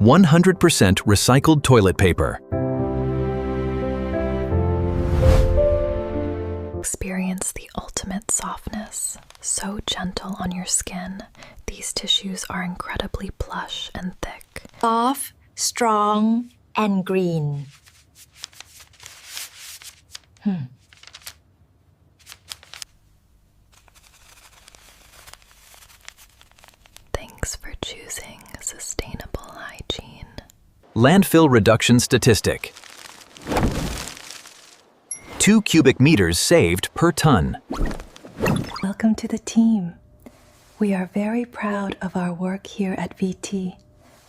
100% recycled toilet paper. Experience the ultimate softness, so gentle on your skin. These tissues are incredibly plush and thick. Soft, strong, and green. Thanks for choosing sustainable hygiene. Landfill reduction statistic. 2 cubic meters saved per ton. Welcome to the team. We are very proud of our work here at VT.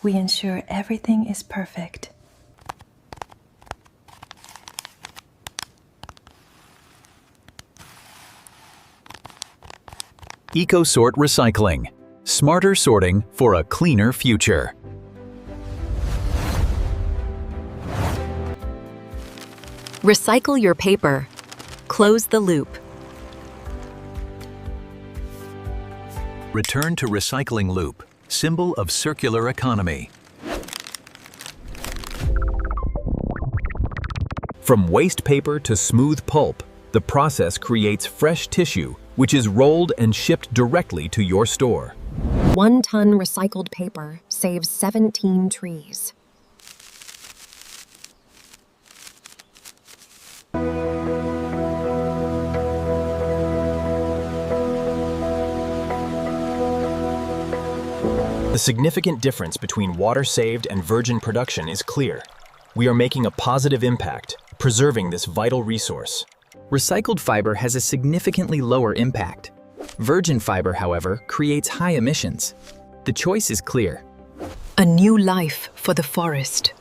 We ensure everything is perfect. EcoSort Recycling. Smarter sorting for a cleaner future. Recycle your paper. Close the loop. Return to recycling loop, symbol of circular economy. From waste paper to smooth pulp, the process creates fresh tissue, which is rolled and shipped directly to your store. 1 ton recycled paper saves 17 trees. The significant difference between water saved and virgin production is clear. We are making a positive impact, preserving this vital resource. Recycled fiber has a significantly lower impact. Virgin fiber, however, creates high emissions. The choice is clear. A new life for the forest.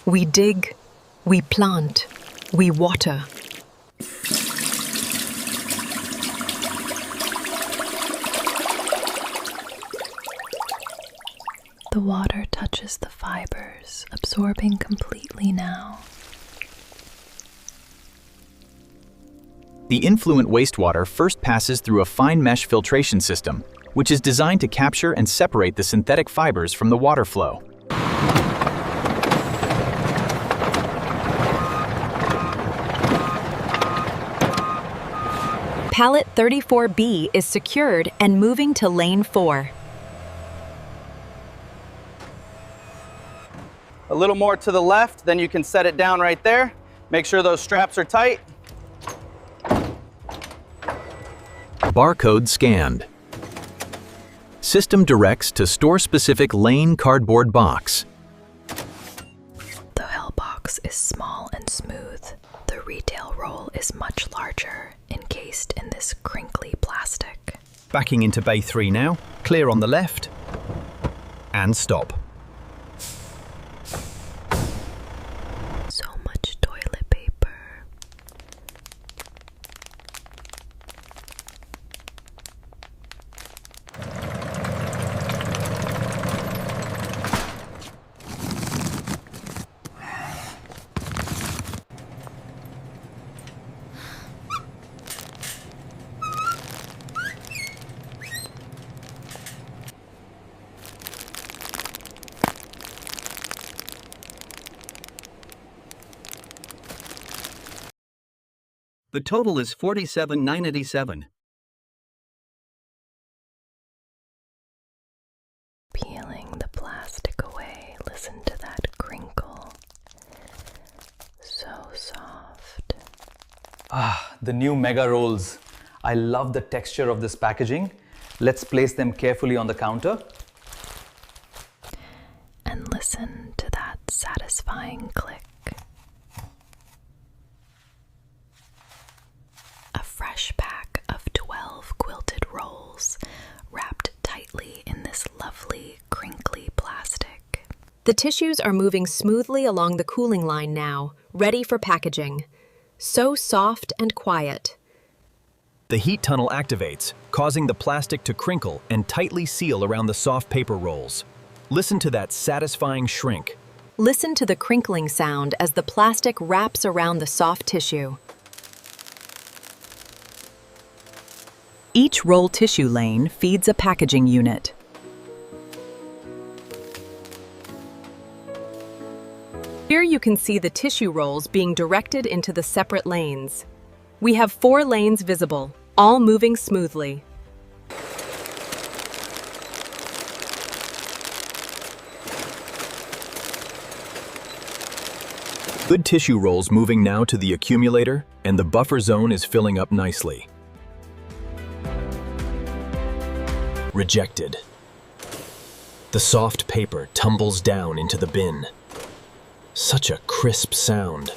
We dig, we plant, we water. The water touches the fibers, absorbing completely now. The influent wastewater first passes through a fine mesh filtration system, which is designed to capture and separate the synthetic fibers from the water flow. Pallet 34B is secured and moving to lane 4. A little more to the left, then you can set it down right there. Make sure those straps are tight. Barcode scanned. System directs to store-specific lane cardboard box. The Hell box is small and smooth. The retail roll is much larger, encased in this crinkly plastic. Backing into bay 3 now, clear on the left, and stop. So much toilet paper. The total is $47,987. Peeling the plastic away, listen to that crinkle. So soft. The new mega rolls. I love the texture of this packaging. Let's place them carefully on the counter. And listen to that satisfying click. A fresh pack of 12 quilted rolls, wrapped tightly in this lovely, crinkly plastic. The tissues are moving smoothly along the cooling line now, ready for packaging. So soft and quiet. The heat tunnel activates, causing the plastic to crinkle and tightly seal around the soft paper rolls. Listen to that satisfying shrink. Listen to the crinkling sound as the plastic wraps around the soft tissue. Each roll tissue lane feeds a packaging unit. Here you can see the tissue rolls being directed into the separate lanes. We have 4 lanes visible, all moving smoothly. Good tissue rolls moving now to the accumulator, and the buffer zone is filling up nicely. Rejected. The soft paper tumbles down into the bin. Such a crisp sound.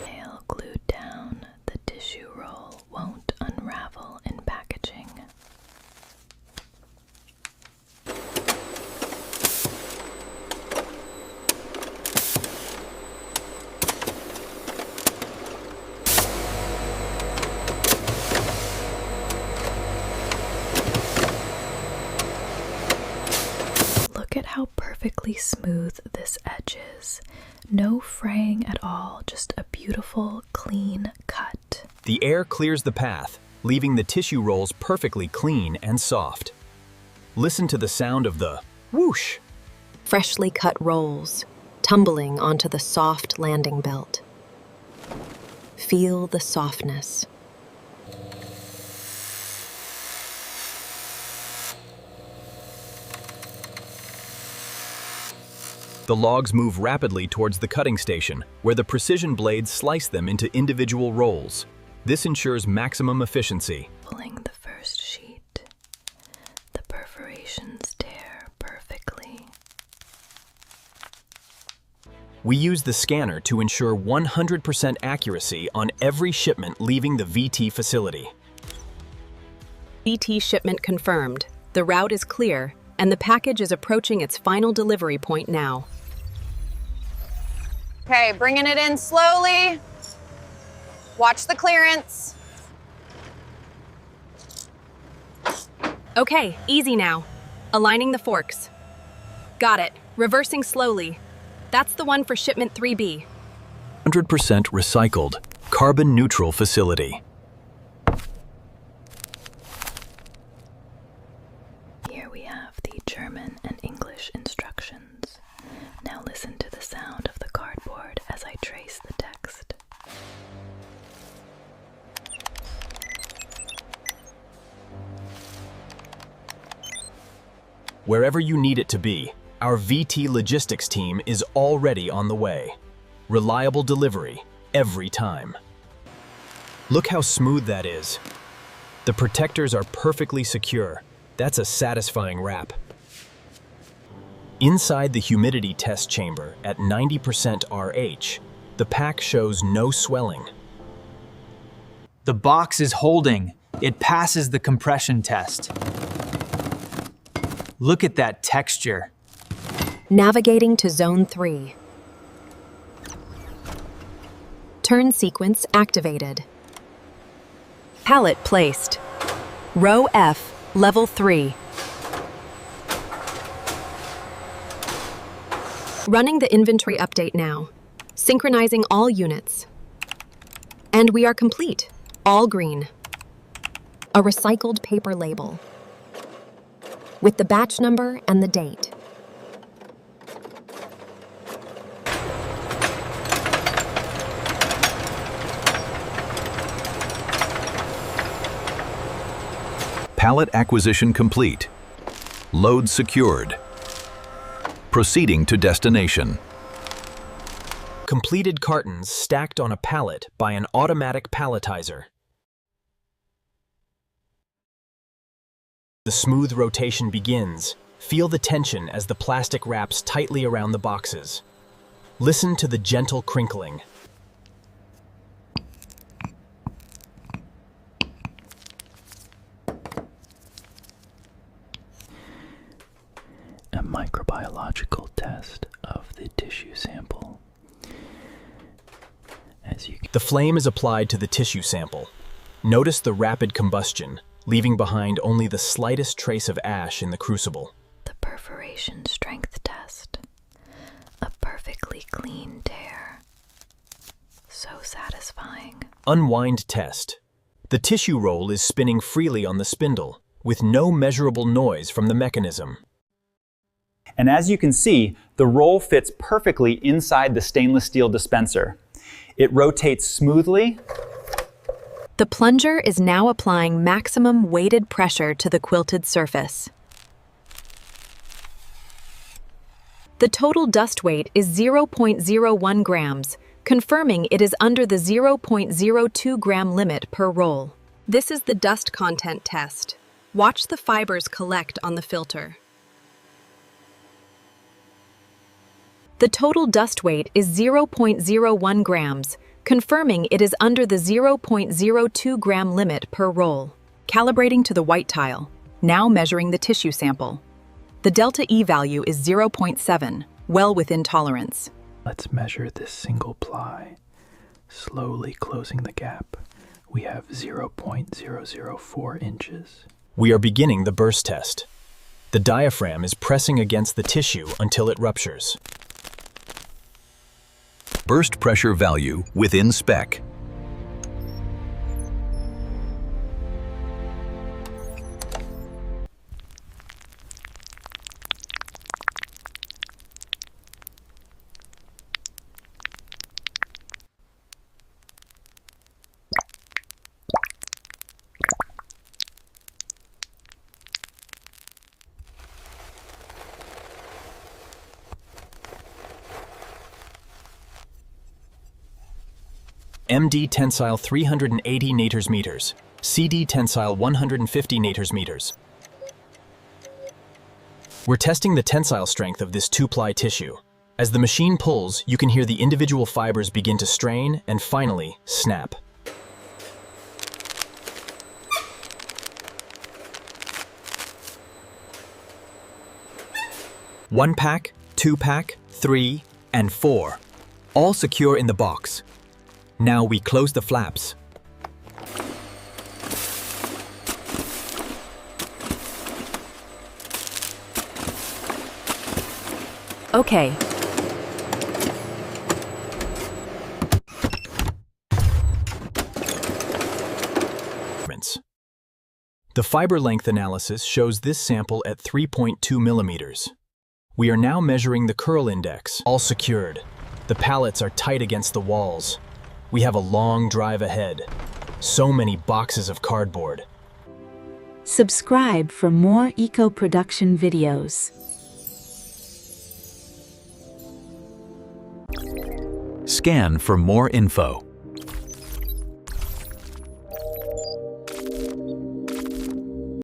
Nail glued down, the tissue roll won't unravel in packaging. Look at how perfectly smooth this edge is. No fraying at all, just a beautiful, clean cut. The air clears the path, leaving the tissue rolls perfectly clean and soft. Listen to the sound of the whoosh. Freshly cut rolls, tumbling onto the soft landing belt. Feel the softness. The logs move rapidly towards the cutting station, where the precision blades slice them into individual rolls. This ensures maximum efficiency. Pulling the first sheet, the perforations tear perfectly. We use the scanner to ensure 100% accuracy on every shipment leaving the VT facility. VT shipment confirmed. The route is clear, and the package is approaching its final delivery point now. Okay, bringing it in slowly. Watch the clearance. Okay, easy now. Aligning the forks. Got it. Reversing slowly. That's the one for shipment 3B. 100% recycled, carbon-neutral facility. Here we have the German and English instructions. Now listen to the sound of the cardboard as I trace the text. Wherever you need it to be, our VT logistics team is already on the way. Reliable delivery, every time. Look how smooth that is. The protectors are perfectly secure. That's a satisfying wrap. Inside the humidity test chamber at 90% RH, the pack shows no swelling. The box is holding. It passes the compression test. Look at that texture. Navigating to Zone 3. Turn sequence activated. Pallet placed. Row F, Level 3. Running the inventory update now. Synchronizing all units. And we are complete. All green. A recycled paper label. With the batch number and the date. Pallet acquisition complete. Load secured. Proceeding to destination. Completed cartons stacked on a pallet by an automatic palletizer. The smooth rotation begins. Feel the tension as the plastic wraps tightly around the boxes. Listen to the gentle crinkling. A microbiological test of the tissue sample. The flame is applied to the tissue sample. Notice the rapid combustion, leaving behind only the slightest trace of ash in the crucible. The perforation strength test. A perfectly clean tear. So satisfying. Unwind test. The tissue roll is spinning freely on the spindle, with no measurable noise from the mechanism. And as you can see, the roll fits perfectly inside the stainless steel dispenser. It rotates smoothly. The plunger is now applying maximum weighted pressure to the quilted surface. The total dust weight is 0.01 grams, confirming it is under the 0.02 gram limit per roll. This is the dust content test. Watch the fibers collect on the filter. The total dust weight is 0.01 grams, confirming it is under the 0.02 gram limit per roll. Calibrating to the white tile, now measuring the tissue sample. The delta E value is 0.7, well within tolerance. Let's measure this single ply. Slowly closing the gap, we have 0.004 inches. We are beginning the burst test. The diaphragm is pressing against the tissue until it ruptures. Burst pressure value within spec. MD tensile 380 naters meters, CD tensile 150 naters meters. We're testing the tensile strength of this two-ply tissue. As the machine pulls, you can hear the individual fibers begin to strain and finally snap. One pack, 2 pack, 3, and 4, all secure in the box. Now we close the flaps. Okay. The fiber length analysis shows this sample at 3.2 millimeters. We are now measuring the curl index, all secured. The pallets are tight against the walls. We have a long drive ahead. So many boxes of cardboard. Subscribe for more eco-production videos. Scan for more info.